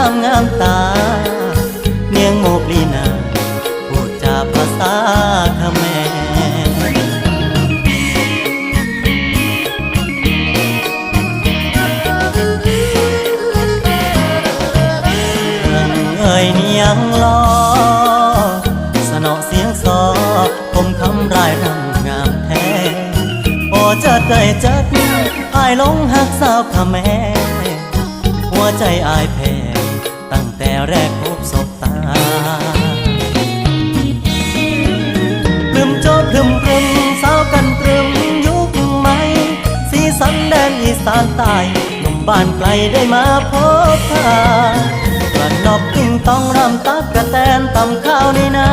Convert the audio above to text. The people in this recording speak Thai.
ามงามตาเนียงโมกลีนาพูดจาภาษาเขมรเอ่ยเนียงล้อสนอเสียงซอผมคำรายรำงามแท้โอ้จัดได้จัดอายหลงหักสาวเขมรหัวใจอายแพ้ตั้งแต่แรกพบศบตาพรึมโจพรึมพรึมสาวกันตรึมยุคใหม่สีสันแดนอีสานใต้หนุ่มบ้านไกลได้มาพบพากระนอบกิ้งต้องรำตักกะแตนตำข้าวในนา